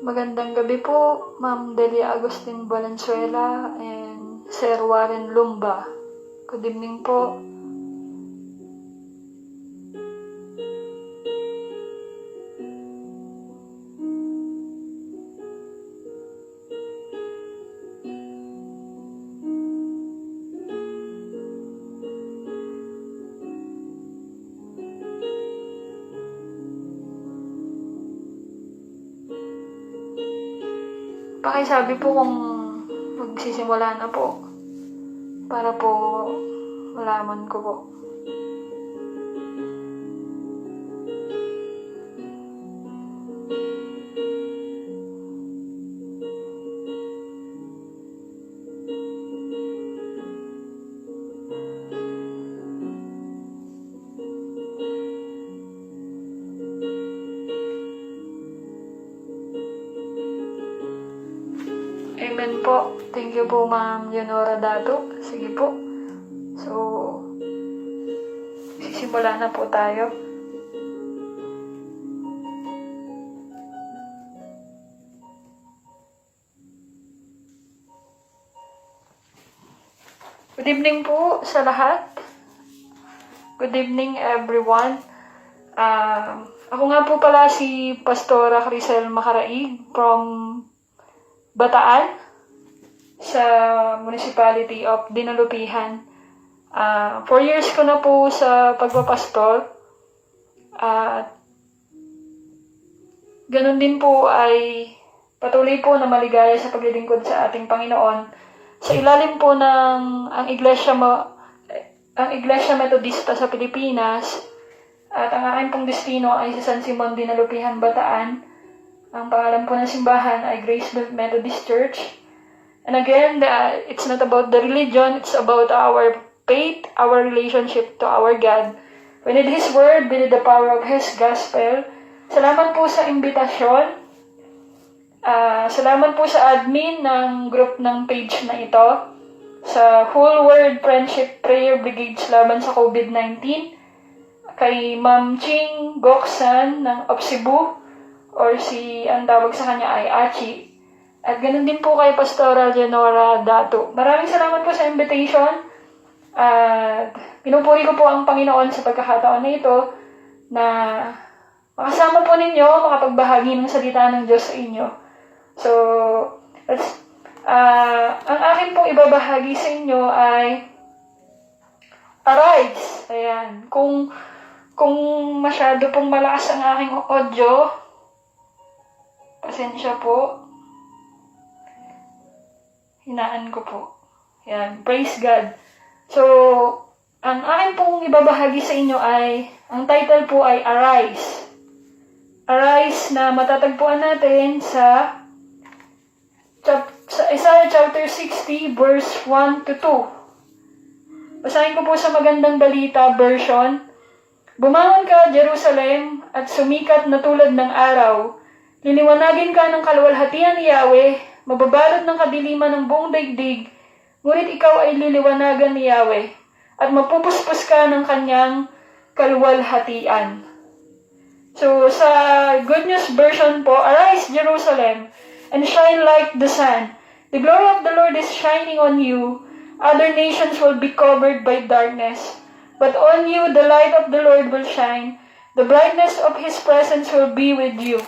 Magandang gabi po, Ma'am Delia Agustin Valenzuela and Sir Warren Lumba. Good evening po. Pakisabi po kung magsisimula na po para po malaman ko po. Amen po. Thank you po, Ma'am Leonora Dato. Sige po. So, sisimula na po tayo. Good evening po sa lahat. Good evening everyone. Ako nga po pala si Pastora Crisel Macaraig from Bataan sa Municipality of Dinalupihan. 4 years ko na po sa pagpapastor. Ganun din po ay patuloy po na maligaya sa paglilingkod sa ating Panginoon. Sa ilalim po ng ang Iglesia Metodista sa Pilipinas at ang aking pong destino ay sa San Simon Dinalupihan, Bataan. Ang pangalan po ng simbahan ay Grace-Built Methodist Church. And again, it's not about the religion, it's about our faith, our relationship to our God. We need His Word, we need the power of His Gospel. Salamat po sa imbitasyon. Salamat po sa admin ng group ng page na ito. Sa Whole World Friendship Prayer Brigade laban sa COVID-19. Kay Ma'am Ching Goksan ng Cebu. Or ang tawag sa kanya ay Achi. At ganun din po kay Pastora Leonora Dato. Maraming salamat po sa invitation. At pinupuri ko po ang Panginoon sa pagkakataon na ito na makasama po ninyo, makapagbahagi ng salita ng Diyos sa inyo. So, ang akin pong ibabahagi sa inyo ay Arise. Ayan. Kung masyado pong malakas ang aking audio, pasensya po. Hinaan ko po. Yan. Praise God. So, ang akin pong ibabahagi sa inyo ay, ang title po ay Arise. Arise na matatagpuan natin sa Isaiah chapter 60, verse 1 to 2. Basahin ko po sa Magandang Balita version. Bumangon ka, Jerusalem, at sumikat na tulad ng araw. Liliwanagin ka ng kaluwalhatian ni Yahweh, mababalot ng kadiliman ng buong daigdig, ngunit ikaw ay liliwanagan ni Yahweh, at mapupuspos ka ng kanyang kaluwalhatian. So, sa Good News version po, Arise, Jerusalem, and shine like the sun. The glory of the Lord is shining on you. Other nations will be covered by darkness, but on you the light of the Lord will shine. The brightness of His presence will be with you.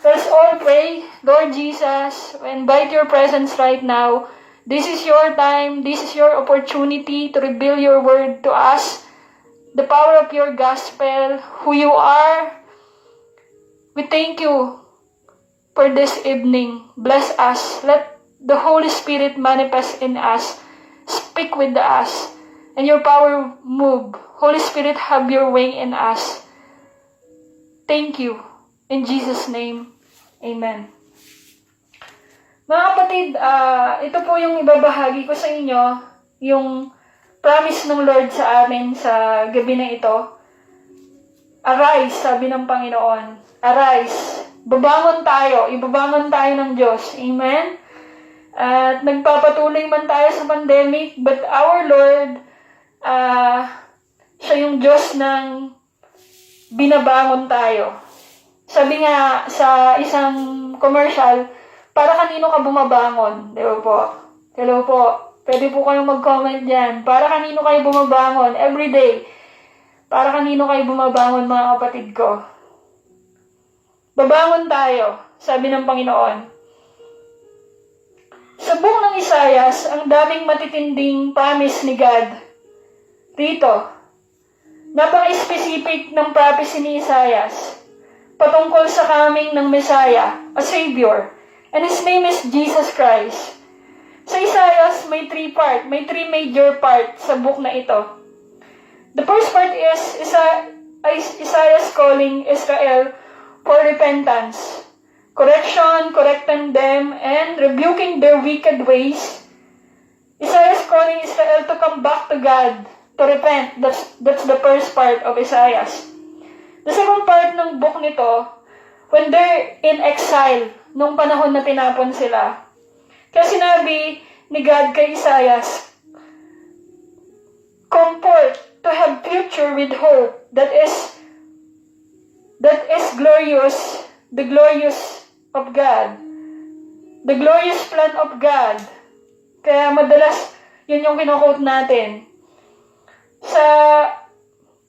Let's all pray. Lord Jesus, we invite your presence right now. This is your time. This is your opportunity to reveal your word to us. The power of your gospel, who you are. We thank you for this evening. Bless us. Let the Holy Spirit manifest in us. Speak with us. And your power move. Holy Spirit, have your way in us. Thank you. In Jesus' name, Amen. Mga kapatid, ito po yung ibabahagi ko sa inyo, yung promise ng Lord sa amin sa gabi na ito. Arise, sabi ng Panginoon. Arise. Babangon tayo. Ibabangon tayo ng Diyos. Amen? At nagpapatuloy man tayo sa pandemic, but our Lord, siya yung Diyos ng binabangon tayo. Sabi nga sa isang commercial, para kanino ka bumabangon? Di ba po? Hello po. Pwede po kayong mag-comment dyan. Para kanino kayo bumabangon everyday? Para kanino kayo bumabangon, mga kapatid ko? Babangon tayo, sabi ng Panginoon. Sa book ng Isaias, ang daming matitinding promise ni God. Rito, napaka-specific ng prophecy ni Isaias patungkol sa coming ng Messiah, a Savior, and His name is Jesus Christ. Sa Isaias, may three major part sa book na ito. The first part is Isaiah's calling Israel for repentance, correcting them, and rebuking their wicked ways. Isaiah's calling Israel to come back to God, to repent. That's the first part of Isaiah's. The second part ng book nito, when they're in exile, nung panahon na tinapon sila. Kaya sinabi ni God kay Isaiah's, comfort, to have future with hope that is glorious, the glorious of God, the glorious plan of God. Kaya madalas yun yung kino-quote natin. Sa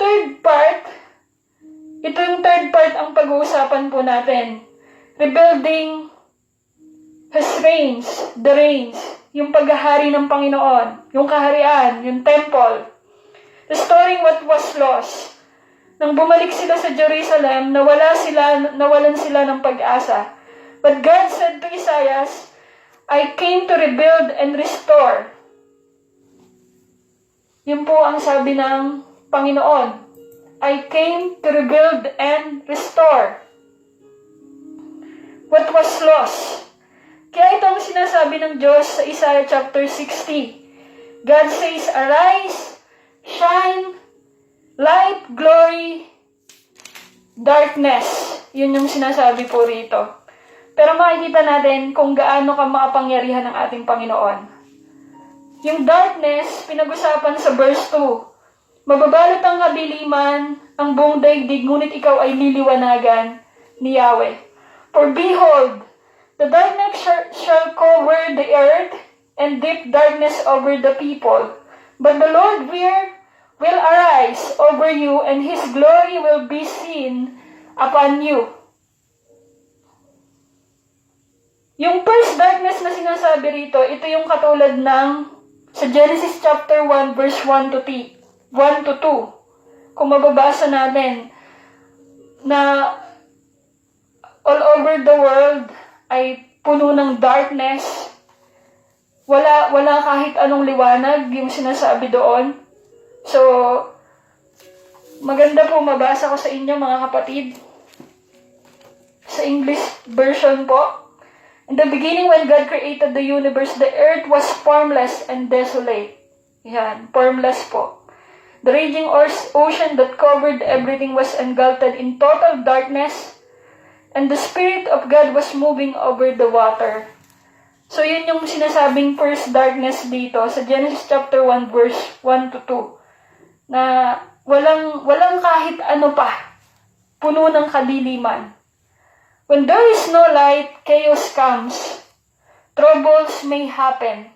third part, ito yung third part ang pag-uusapan po natin. Rebuilding His reigns, the reigns, yung paghahari ng Panginoon, yung kaharian, yung temple. Restoring what was lost. Nang bumalik sila sa Jerusalem, nawalan sila ng pag-asa. But God said to Isaiah, I came to rebuild and restore. Yun po ang sabi ng Panginoon. I came to rebuild and restore what was lost. Kaya ito ang sinasabi ng Diyos sa Isaiah chapter 60. God says, arise, shine, light, glory, darkness. Yun yung sinasabi po rito. Pero makikita natin kung gaano ka makapangyarihan ng ating Panginoon. Yung darkness, pinag-usapan sa verse 2. Mababalot ang kadiliman, ang buong daigdig, ngunit ikaw ay liliwanagan ni Yahweh. For behold, the darkness shall cover the earth, and deep darkness over the people. But the Lord will arise over you, and His glory will be seen upon you. Yung first darkness na sinasabi rito, ito yung katulad ng sa Genesis chapter 1 verse 1 to 2. Kung mababasa natin na all over the world ay puno ng darkness. Wala kahit anong liwanag yung sinasabi doon. So, maganda po mabasa ko sa inyo, mga kapatid. Sa English version po. In the beginning, when God created the universe, the earth was formless and desolate. Yan, formless po. The raging ocean that covered everything was engulfed in total darkness, and the Spirit of God was moving over the water. So, yun yung sinasabing first darkness dito sa Genesis chapter 1 verse 1 to 2. Na walang kahit ano pa. Puno ng kadiliman. When there is no light, chaos comes. Troubles may happen.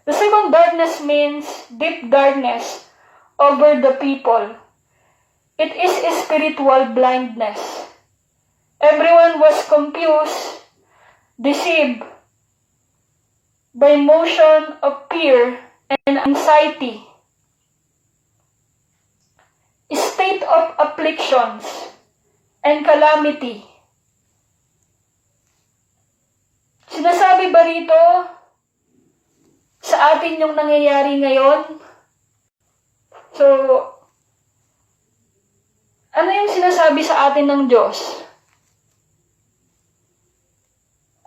The second darkness means deep darkness over the people. It is a spiritual blindness. Everyone was confused, deceived by motion of fear and anxiety. A state of afflictions and calamity. Sinasabi ba rito sa atin yung nangyayari ngayon? So, ano yung sinasabi sa atin ng Diyos?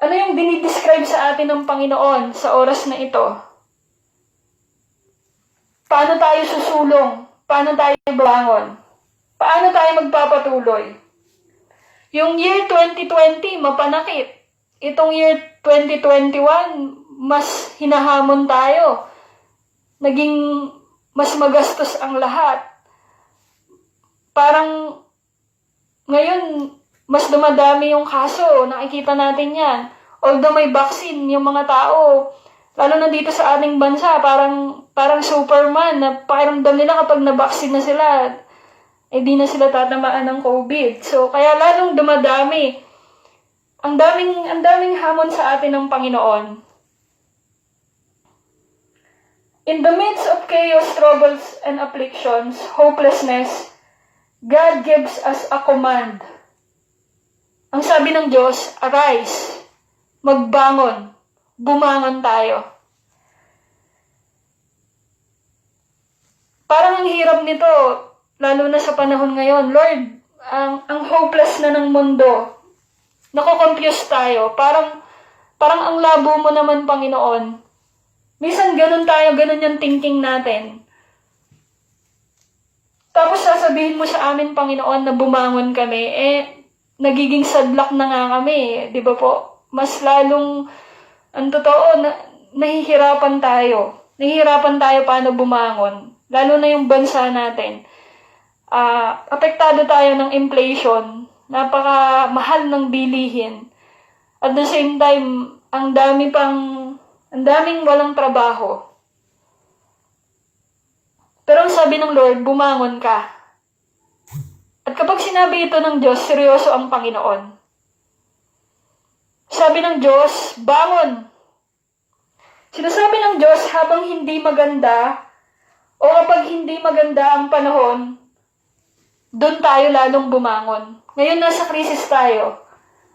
Ano yung dinidescribe sa atin ng Panginoon sa oras na ito? Paano tayo susulong? Paano tayo babangon? Paano tayo magpapatuloy? Yung year 2020, mapanakit. Itong year 2021, mas hinahamon tayo. Naging mas magastos ang lahat. Parang ngayon, Mas dumadami yung kaso, nakikita natin yan. Although may vaccine, yung mga tao, lalo na dito sa ating bansa, parang Superman, na pakiramdam nila kapag na-vaccine na sila, di na sila tatamaan ng COVID. So, kaya lalong dumadami. Ang daming hamon sa atin ng Panginoon. In the midst of chaos, troubles, and afflictions, hopelessness, God gives us a command. Ang sabi ng Diyos, arise, magbangon, bumangon tayo. Parang ang hirap nito, lalo na sa panahon ngayon. Lord, ang hopeless na ng mundo. Nako-confuse tayo. Parang ang labo mo naman, Panginoon. Minsan ganun tayo, ganun yung thinking natin. Tapos sasabihin mo sa amin, Panginoon, na bumangon kami, nagiging sadlak na nga kami, di ba po? Mas lalong, ang totoo, nahihirapan tayo. Nahihirapan tayo paano bumangon. Lalo na yung bansa natin. Apektado tayo ng inflation. Napakamahal ng bilihin. At the same time, ang daming walang trabaho. Pero ang sabi ng Lord, bumangon ka. At kapag sinabi ito ng Diyos, seryoso ang Panginoon. Sabi ng Diyos, bangon. Sinasabi ng Diyos habang hindi maganda o kapag hindi maganda ang panahon, doon tayo lalong bumangon. Ngayon nasa krisis tayo.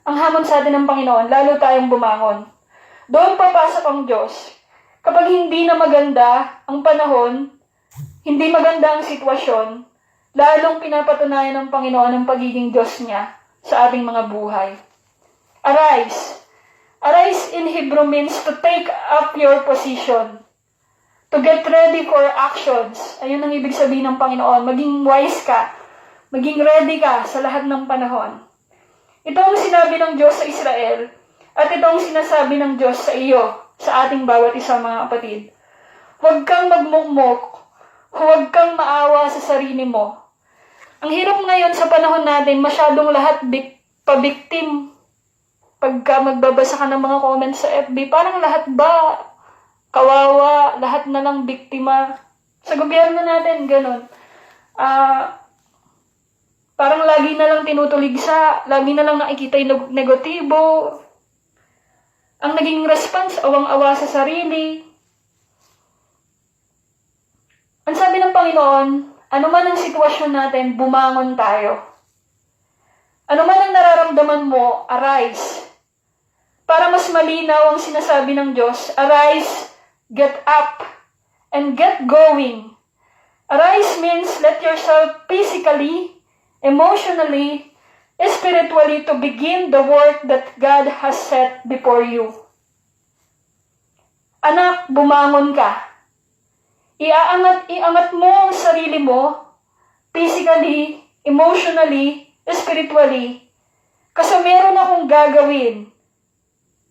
Ang hamon sa atin ng Panginoon, lalo tayong bumangon. Doon papasok ang Diyos. Kapag hindi na maganda ang panahon, hindi maganda ang sitwasyon, lalong pinapatunayan ng Panginoon ang pagiging Diyos niya sa ating mga buhay. Arise. Arise in Hebrew means to take up your position. To get ready for actions. Ayun ang ibig sabihin ng Panginoon. Maging wise ka. Maging ready ka sa lahat ng panahon. Ito ang sinabi ng Diyos sa Israel. At ito ang sinasabi ng Diyos sa iyo, sa ating bawat isa mga kapatid. Huwag kang magmukmok. Huwag kang maawa sa sarili mo. Ang hirap ngayon sa panahon natin, masyadong lahat pabiktim. Pagka magbabasa ka ng mga comments sa FB, parang lahat ba kawawa, lahat na lang biktima. Sa gobyerno natin, ganun. Parang lagi na lang tinutuligsa, lagi na lang nakikita yung negatibo. Ang naging response, awang-awa sa sarili. Ang sabi ng Panginoon, ano man ang sitwasyon natin, bumangon tayo. Ano man ang nararamdaman mo, arise. Para mas malinaw ang sinasabi ng Diyos, arise, get up, and get going. Arise means let yourself physically, emotionally, spiritually to begin the work that God has set before you. Anak, bumangon ka. Iangat mo ang sarili mo, physically, emotionally, spiritually, kasi meron akong gagawin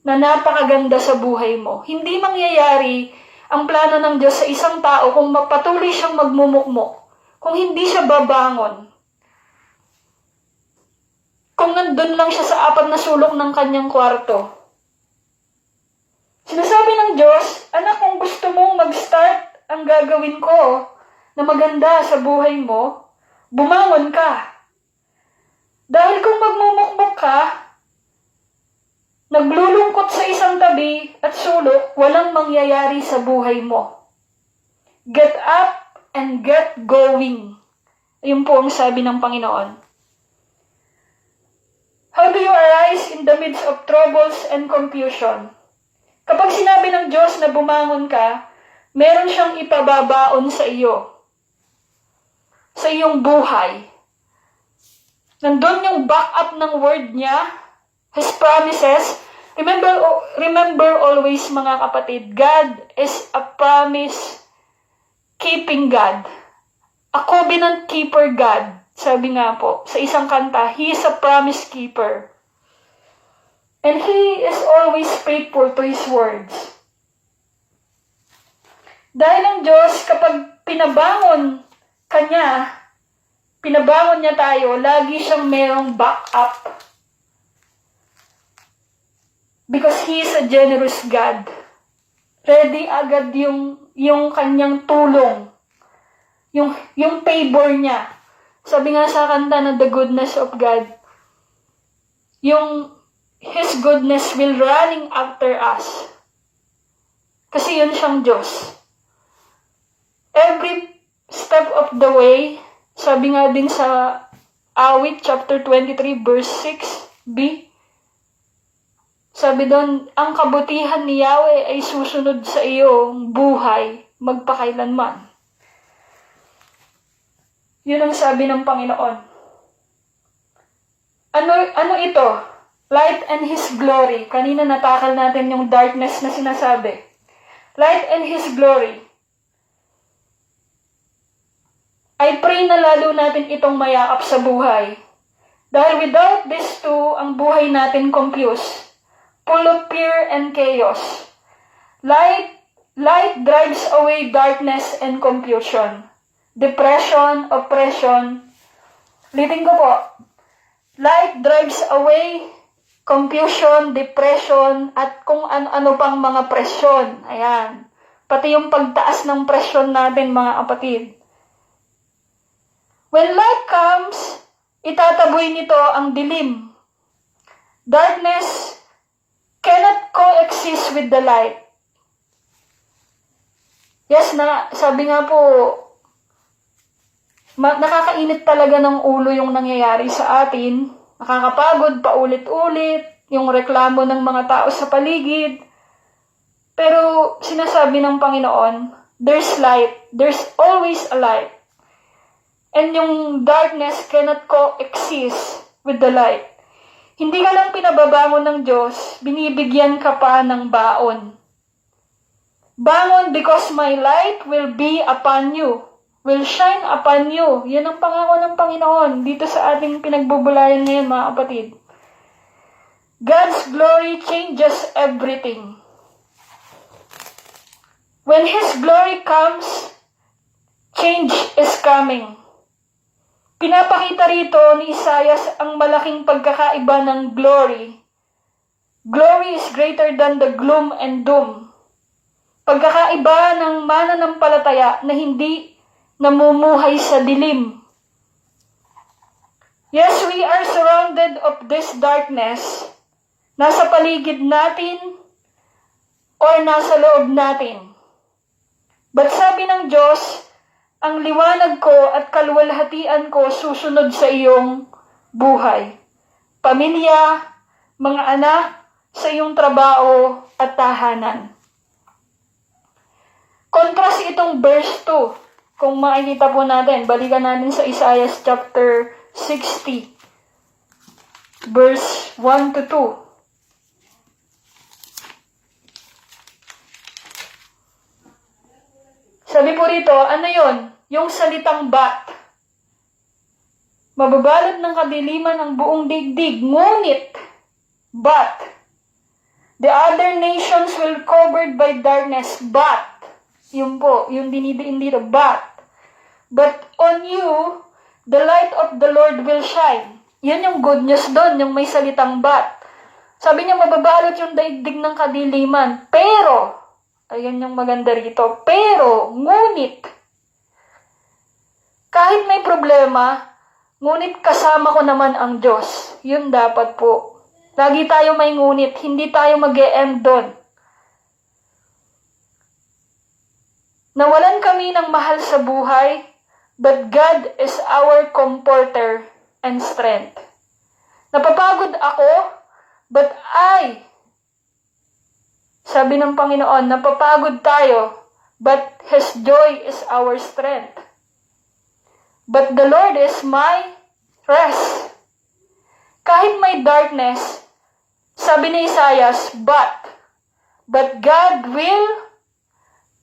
na napakaganda sa buhay mo. Hindi mangyayari ang plano ng Diyos sa isang tao kung patuloy siyang magmumukmok, kung hindi siya babangon. Kung nandun lang siya sa apat na sulok ng kanyang kwarto. Sinasabi ng Diyos, anak, kung gusto mong mag-start ang gagawin ko na maganda sa buhay mo, bumangon ka. Dahil kung magmumukmok ka, naglulungkot sa isang tabi at sulok, walang mangyayari sa buhay mo. Get up and get going. Ayun po ang sabi ng Panginoon. How do you arise in the midst of troubles and confusion? Kapag sinabi ng Diyos na bumangon ka, meron siyang ipababaon sa iyo. Sa iyong buhay. Nandun yung backup ng word niya, His promises. Remember always mga kapatid, God is a promise-keeping God. A covenant keeper God. Sabi nga po, sa isang kanta, He is a promise keeper. And He is always faithful to His words. Dahil ang Diyos, kapag pinabangon niya tayo, lagi siyang merong backup Because He is a generous God. Ready agad yung kanyang tulong. Yung favor niya. Sabi nga sa kanta na the goodness of God. Yung His goodness will running after us. Kasi yun siyang Diyos. Every step of the way, sabi nga din sa Awit chapter 23 verse 6b, sabi doon, ang kabutihan ni Yahweh ay susunod sa iyong buhay magpakailanman. Yun ang sabi ng Panginoon. Ano ito? Light and His glory. Kanina natakal natin yung darkness na sinasabi. Light and His glory. I pray na lalo natin itong mayakap sa buhay. Dahil without these two, ang buhay natin confused. Full of fear and chaos. Light drives away darkness and confusion. Depression, oppression. Ulitin ko po. Light drives away confusion, depression, at kung ano-ano pang mga presyon. Ayan. Pati yung pagtaas ng presyon natin, mga kapatid. When light comes, itataboy nito ang dilim. Darkness cannot coexist with the light. Yes, sabi nga po, nakakainit talaga ng ulo yung nangyayari sa atin. Nakakapagod, paulit-ulit, yung reklamo ng mga tao sa paligid. Pero sinasabi ng Panginoon, there's light. There's always a light. And yung darkness cannot coexist with the light. Hindi ka lang pinababangon ng Diyos, binibigyan ka pa ng baon. Bangon because my light will be upon you, will shine upon you. Yan ang pangako ng Panginoon dito sa ating pinagbubulayan ngayon, mga kapatid. God's glory changes everything. When His glory comes, change is coming. Pinapakita rito ni Isaias ang malaking pagkakaiba ng glory. Glory is greater than the gloom and doom. Pagkakaiba ng mananampalataya na hindi namumuhay sa dilim. Yes, we are surrounded of this darkness. Nasa paligid natin or nasa loob natin. But sabi ng Diyos, ang liwanag ko at kaluwalhatian ko susunod sa iyong buhay. Pamilya, mga anak, sa iyong trabaho at tahanan. Contrast itong verse 2. Kung makikita po natin, balikan natin sa Isaiah chapter 60, verse 1 to 2. Sabi po rito, ano yon? Yung salitang bat. Mababalot ng kadiliman ang buong digdig, ngunit, but, the other nations will covered by darkness, but, yun po, yung dinidiin dito, but on you, the light of the Lord will shine. Yan yung good news doon, yung may salitang but. Sabi niya, mababalot yung daigdig ng kadiliman, pero, ayan yung maganda rito, pero, ngunit, kahit may problema, ngunit kasama ko naman ang Diyos. Yun dapat po. Lagi tayo may ngunit, hindi tayo mag-e-end doon. Nawalan kami ng mahal sa buhay, but God is our comforter and strength. Napapagod ako, but sabi ng Panginoon, napapagod tayo, but His joy is our strength. But the Lord is my rest. Kahit may darkness, sabi ni Isaiah, but God will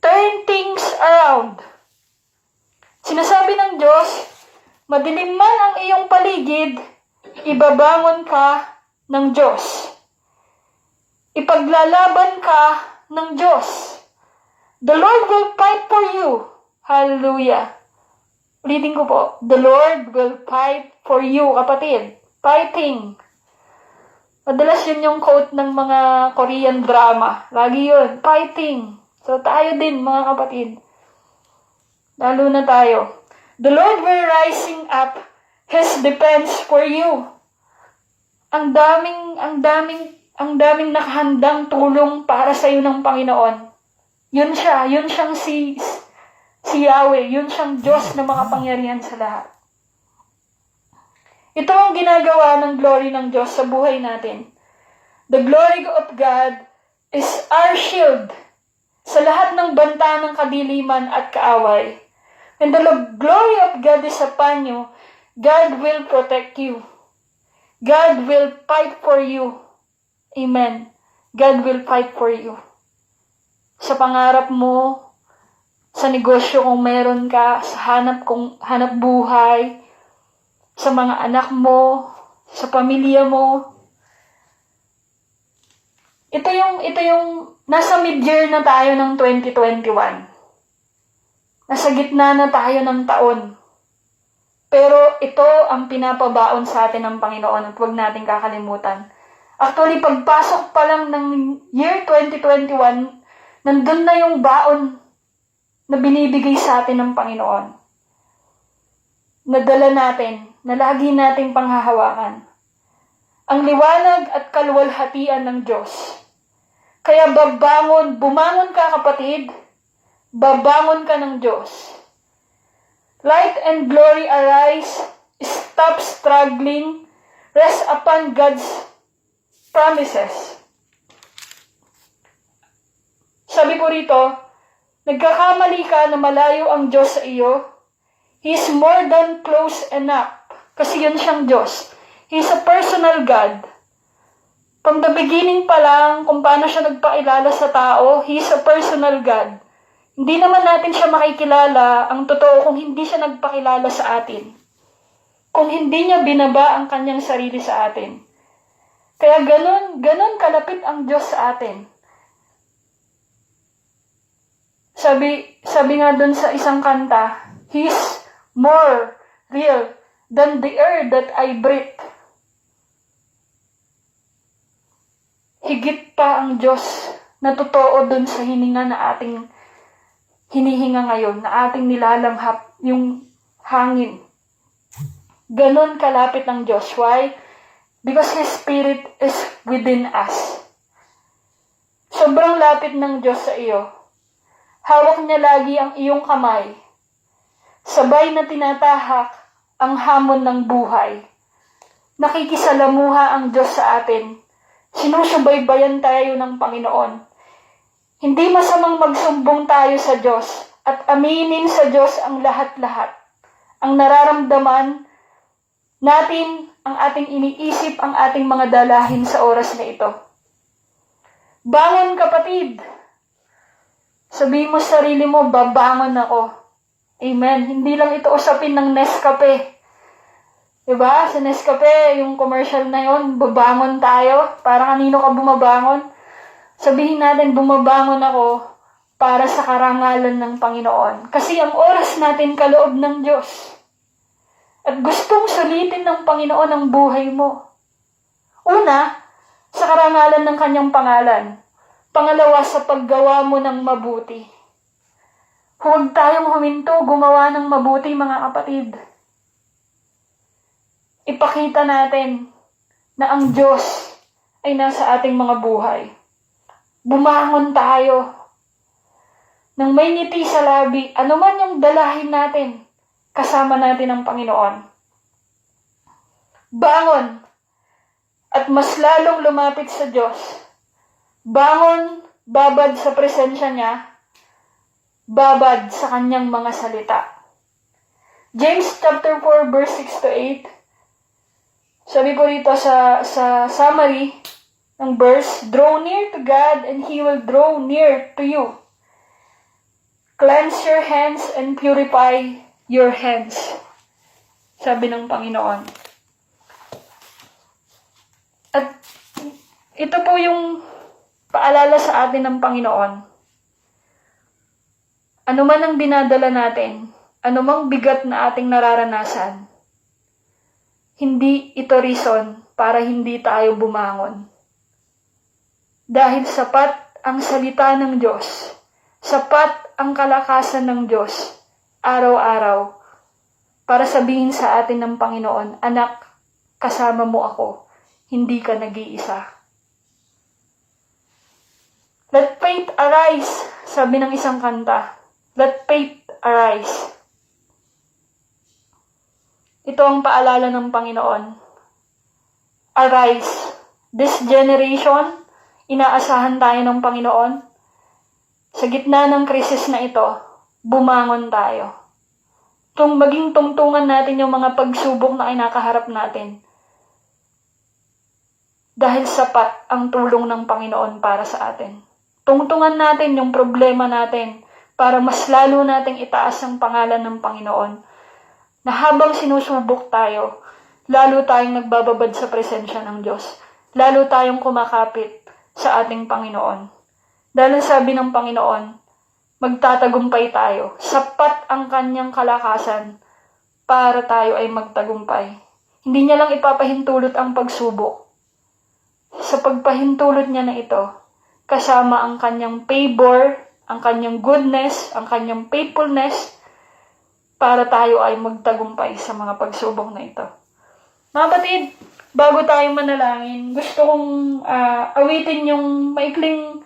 turn things around. Sinasabi ng Diyos, madilim man ang iyong paligid, ibabangon ka ng Diyos. Ipaglalaban ka ng Diyos. The Lord will fight for you. Hallelujah. Ulitin ko po, the Lord will fight for you, kapatid. Fighting. Madalas yun yung quote ng mga Korean drama. Lagi yun, fighting. So tayo din, mga kapatid. Lalo na tayo. The Lord will rising up His defense for you. Ang daming nakahandang tulong para sa iyo ng Panginoon. Yun siyang si Yahweh, yun siyang Diyos na makapangyarihan sa lahat. Ito ang ginagawa ng glory ng Diyos sa buhay natin. The glory of God is our shield sa lahat ng banta ng kadiliman at kaaway. When the glory of God is upon you, God will protect you. God will fight for you. Amen. God will fight for you. Sa pangarap mo, sa negosyo kung meron ka, sa hanap buhay, sa mga anak mo, sa pamilya mo. Ito yung nasa mid-year na tayo ng 2021. Nasa gitna na tayo ng taon. Pero ito ang pinapabaon sa atin ng Panginoon at huwag nating kakalimutan. Actually, pagpasok pa lang ng year 2021, nandun na yung baon na binibigay sa atin ng Panginoon. Nadala natin, na lagi nating panghahawakan. Ang liwanag at kaluwalhatian ng Diyos. Kaya bumangon ka kapatid, babangon ka ng Diyos. Light and glory arise, stop struggling, rest upon God's promises. Sabi ko rito, nagkakamali ka na malayo ang Diyos sa iyo. He is more than close enough. Kasi yun siyang Diyos. He's a personal God. From the beginning pa lang, kung paano siya nagpakilala sa tao, He's a personal God. Hindi naman natin siya makikilala ang totoo kung hindi siya nagpakilala sa atin. Kung hindi niya binaba ang kanyang sarili sa atin. Kaya ganun kalapit ang Diyos sa atin. Sabi nga dun sa isang kanta, He's more real than the air that I breathe. Higit pa ang Diyos na totoo dun sa hininga na ating hinihinga ngayon, na ating nilalanghap yung hangin. Ganon kalapit ang Diyos. Why? Because His Spirit is within us. Sobrang lapit ng Diyos sa iyo. Hawak niya lagi ang iyong kamay. Sabay na tinatahak ang hamon ng buhay. Nakikisalamuha ang Diyos sa atin. Sinusubaybayan tayo ng Panginoon. Hindi masamang magsumbong tayo sa Diyos at aminin sa Diyos ang lahat-lahat. Ang nararamdaman natin, ang ating iniisip, ang ating mga dalahin sa oras na ito. Bangon kapatid! Sabihin mo sa sarili mo, babangon ako. Amen. Hindi lang ito usapin ng Nescafe. Diba? Sa Nescafe, yung commercial na yon, babangon tayo. Para kanino ka bumabangon? Sabihin natin, bumabangon ako para sa karangalan ng Panginoon. Kasi ang oras natin kaloob ng Diyos. At gustong sulitin ng Panginoon ang buhay mo. Una, sa karangalan ng kanyang pangalan. Pangalawa, sa paggawa mo ng mabuti. Huwag tayong huminto, gumawa ng mabuti mga kapatid. Ipakita natin na ang Diyos ay nasa ating mga buhay. Bumangon tayo. Nang may ngiti sa labi, anuman yung dalahin natin, kasama natin ang Panginoon. Bangon at mas lalong lumapit sa Diyos. Bangon, babad sa presensya niya, babad sa kanyang mga salita. James chapter 4 verse 6 to 8. Sabi po rito sa summary ng verse, draw near to God and He will draw near to you. Cleanse your hands and purify your hands. Sabi ng Panginoon. At ito po yung paalala sa atin ng Panginoon. Ano man ang dinadala natin, anumang bigat na ating nararanasan, hindi ito reason para hindi tayo bumangon. Dahil sapat ang salita ng Diyos, sapat ang kalakasan ng Diyos, araw-araw, para sabihin sa atin ng Panginoon, anak, kasama mo ako, hindi ka nag-iisa. Let faith arise, sabi ng isang kanta. Let faith arise. Ito ang paalala ng Panginoon. Arise. This generation, inaasahan tayo ng Panginoon. Sa gitna ng krisis na ito, bumangon tayo. Maging tungtungan natin yung mga pagsubok na kinakaharap natin. Dahil sapat ang tulong ng Panginoon para sa atin. Tungtungan natin yung problema natin para mas lalo nating itaas ang pangalan ng Panginoon. Na habang sinusubok tayo, lalo tayong nagbababad sa presensya ng Diyos. Lalo tayong kumakapit sa ating Panginoon. Dahil sabi ng Panginoon, magtatagumpay tayo. Sapat ang kanyang kalakasan para tayo ay magtagumpay. Hindi niya lang ipapahintulot ang pagsubok. Sa pagpahintulot niya na ito, kasama ang kanyang favor, ang kanyang goodness, ang kanyang faithfulness, para tayo ay magtagumpay sa mga pagsubok na ito. Mga kapatid, bago tayo manalangin, gusto kong awitin yung maikling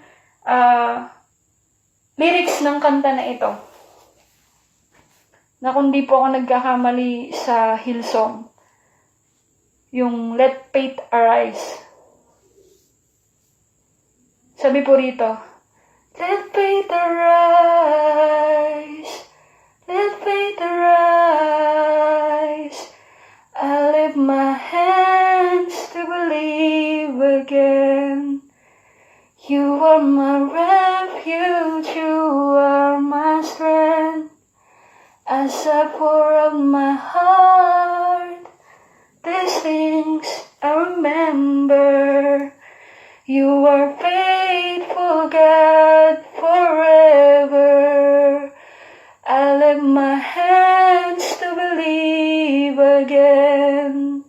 lyrics ng kanta na ito. Na kung di po ako nagkakamali sa Hillsong, yung Let Faith Arise. Sabi po rito, let faith arise, let faith arise. I lift my hands to believe again. You are my refuge, you are my strength. As I pour out my heart, these things I remember. You are faithful, God, forever. I lift my hands to believe again.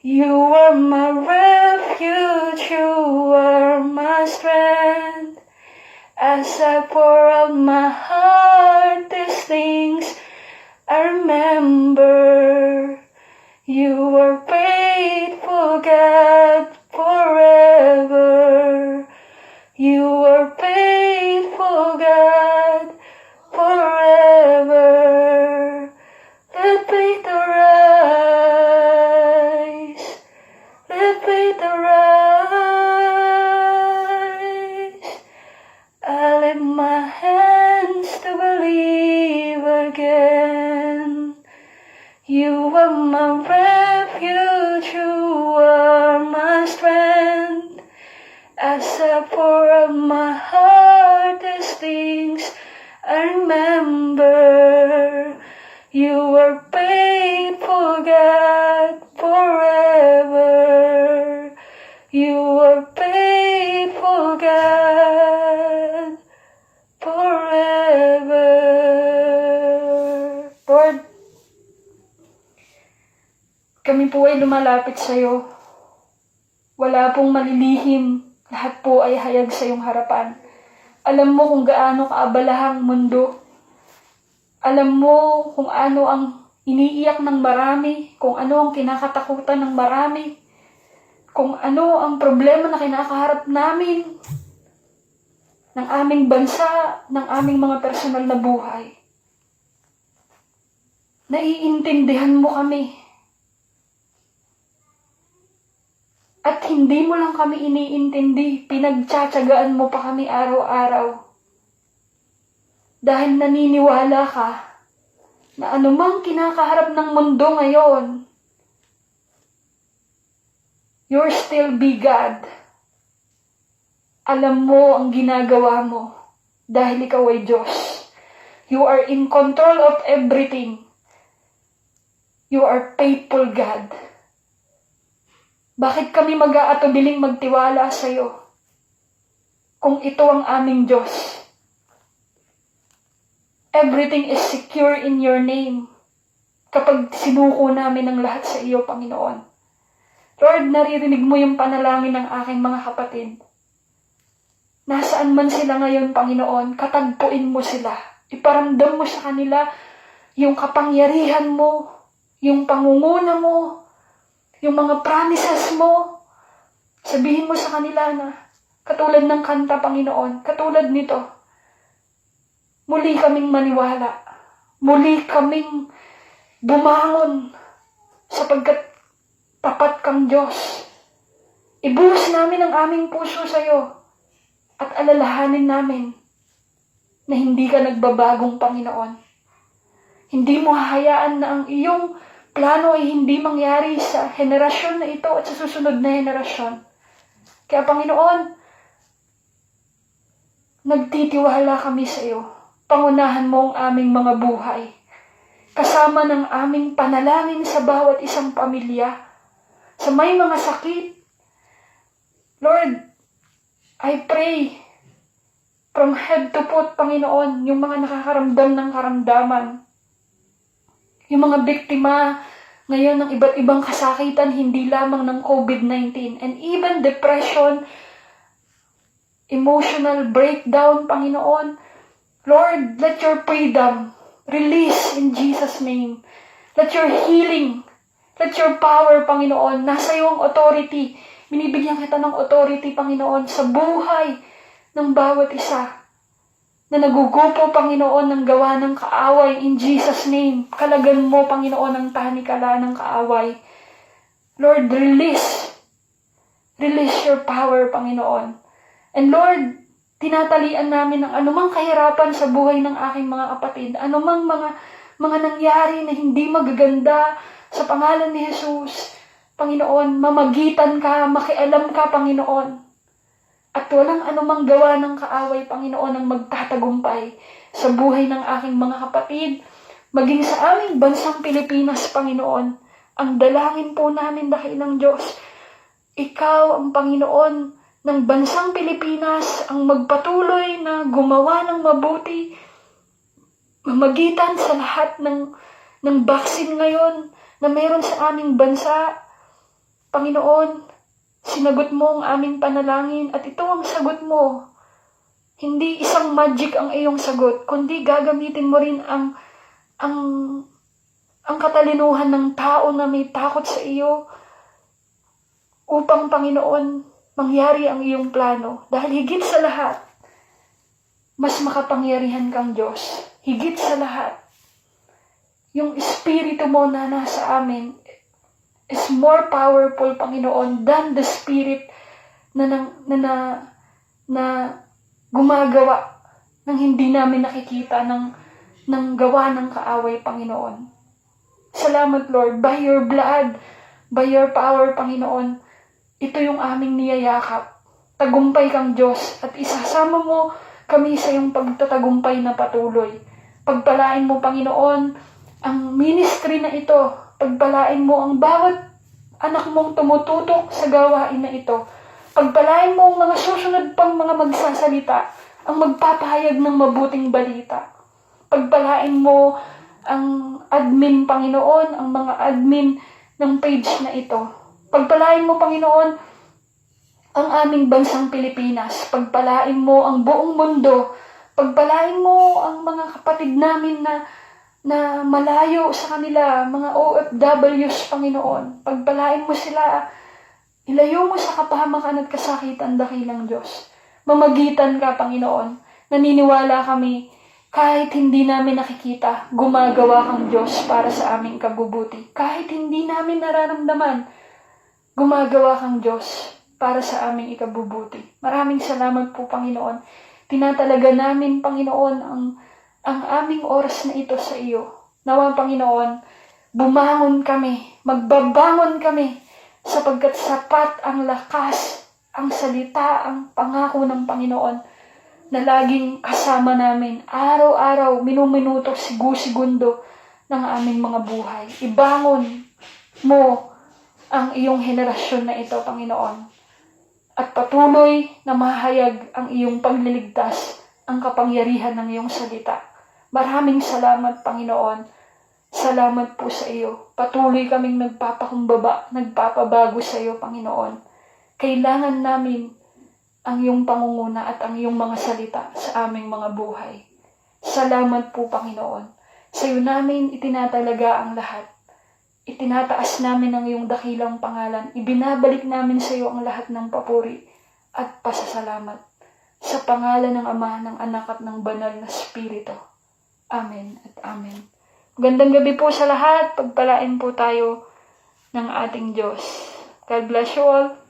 You are my refuge, you are my strength. As I pour out my heart, these things I remember. You are faithful, God, forever. You are faithful, God, forever. Let faith arise. Let faith arise. I lift my hands to believe again. You are my refuge, you are my strength. As I pour out my heart, these things I remember. You are faithful, God, forever. You are faithful, God, forever. Lord, kami po ay lumalapit sa iyo. Wala pong malilihim. Lahat po ay hayag sa iyong harapan. Alam mo kung gaano kaabalahang mundo. Alam mo kung ano ang iniiyak ng marami, kung ano ang kinakatakutan ng marami, kung ano ang problema na kinakaharap namin, ng aming bansa, ng aming mga personal na buhay. Naiintindihan mo kami. At hindi mo lang kami iniintindi, pinagtsatsagaan mo pa kami araw-araw. Dahil naniniwala ka na anumang kinakaharap ng mundo ngayon, you're still be God. Alam mo ang ginagawa mo dahil ikaw ay Diyos. You are in control of everything. You are faithful, God. Bakit kami mag-aatubiling magtiwala sa iyo kung ito ang aming Diyos? Everything is secure in your name kapag sinuko namin ang lahat sa iyo, Panginoon. Lord, naririnig mo yung panalangin ng aking mga kapatid. Nasaan man sila ngayon, Panginoon, katagpuin mo sila. Iparamdam mo sa kanila yung kapangyarihan mo, yung pangunguna mo, yung mga promises mo. Sabihin mo sa kanila na, katulad ng kanta, Panginoon, katulad nito, muli kaming maniwala, muli kaming bumangon, sapagkat tapat kang Diyos. Ibuhos namin ang aming puso sa iyo at alalahanin namin na hindi ka nagbabagong Panginoon. Hindi mo hahayaan na ang iyong plano ay hindi mangyari sa henerasyon na ito at sa susunod na henerasyon. Kaya Panginoon, nagtitiwala kami sa iyo. Pangunahan mo ang aming mga buhay. Kasama ng aming panalangin sa bawat isang pamilya. Sa may mga sakit. Lord, I pray from head to foot, Panginoon, yung mga nakakaramdam ng karamdaman. Yung mga biktima ngayon ng iba't ibang kasakitan, hindi lamang ng COVID-19 and even depression, emotional breakdown, Panginoon. Lord, let your freedom release in Jesus' name. Let your healing, let your power, Panginoon, nasa iyong authority. Binibigyan kita ng authority, Panginoon, sa buhay ng bawat isa na nagugupo, Panginoon, ng gawa ng kaaway in Jesus' name. Kalagan mo, Panginoon, ang tanikala ng kaaway. Lord, release your power, Panginoon. And Lord, tinatalian namin ang anumang kahirapan sa buhay ng aking mga kapatid, anumang mga nangyari na hindi magaganda sa pangalan ni Jesus. Panginoon, mamagitan ka, makialam ka, Panginoon. At walang anumang gawa ng kaaway, Panginoon, ang magtatagumpay sa buhay ng aking mga kapatid, maging sa aming bansang Pilipinas, Panginoon. Ang dalangin po namin, dakilang Diyos, Ikaw ang Panginoon ng bansang Pilipinas, ang magpatuloy na gumawa ng mabuti, mamagitan sa lahat ng vaccine ngayon na mayroon sa aming bansa. Panginoon, sinagot mo ang aming panalangin at ito ang sagot mo. Hindi isang magic ang iyong sagot, kundi gagamitin mo rin ang katalinuhan ng tao na may takot sa iyo upang, Panginoon, mangyari ang iyong plano. Dahil higit sa lahat, mas makapangyarihan kang Diyos. Higit sa lahat, yung Espiritu mo na nasa amin is more powerful, Panginoon, than the Spirit na gumagawa ng hindi namin nakikita ng gawa ng kaaway, Panginoon. Salamat, Lord. By your blood, by your power, Panginoon, ito yung aming niyayakap. Tagumpay kang Diyos at isasama mo kami sa iyong pagtatagumpay na patuloy. Pagpalain mo, Panginoon, ang ministry na ito. Pagpalain mo ang bawat anak mong tumututok sa gawain na ito. Pagpalain mo ang mga susunod pang mga magsasalita, ang magpapahayag ng mabuting balita. Pagpalain mo ang admin, Panginoon, ang mga admin ng page na ito. Pagpalain mo, Panginoon, ang aming bansang Pilipinas. Pagpalain mo ang buong mundo. Pagpalain mo ang mga kapatid namin na malayo sa kanila, mga OFWs, Panginoon. Pagpalain mo sila, ilayo mo sa kapahamakan at kasakitan, dakilang Diyos. Mamagitan ka, Panginoon. Naniniwala kami, kahit hindi namin nakikita, gumagawa kang Diyos para sa aming kabubuti. Kahit hindi namin nararamdaman, gumagawa kang Diyos para sa aming ikabubuti. Maraming salamat po, Panginoon. Tinatalaga namin, Panginoon, ang aming oras na ito sa iyo. Nawa, Panginoon, bumangon kami, magbabangon kami, sapagkat sapat ang lakas, ang salita, ang pangako ng Panginoon na laging kasama namin, araw-araw, minuminuto, segundo ng aming mga buhay. Ibangon mo ang iyong henerasyon na ito, Panginoon, at patuloy na mahayag ang iyong pagliligtas, ang kapangyarihan ng iyong salita. Maraming salamat, Panginoon. Salamat po sa iyo. Patuloy kaming nagpapakumbaba, nagpapabago sa iyo, Panginoon. Kailangan namin ang iyong pangunguna at ang iyong mga salita sa aming mga buhay. Salamat po, Panginoon. Sa iyo namin itinatalaga ang lahat. Itinataas namin ang iyong dakilang pangalan. Ibinabalik namin sa iyo ang lahat ng papuri at pasasalamat. Sa pangalan ng Ama, ng Anak at ng Banal na Espiritu. Amen at Amen. Magandang gabi po sa lahat. Pagpalain po tayo ng ating Diyos. God bless you all.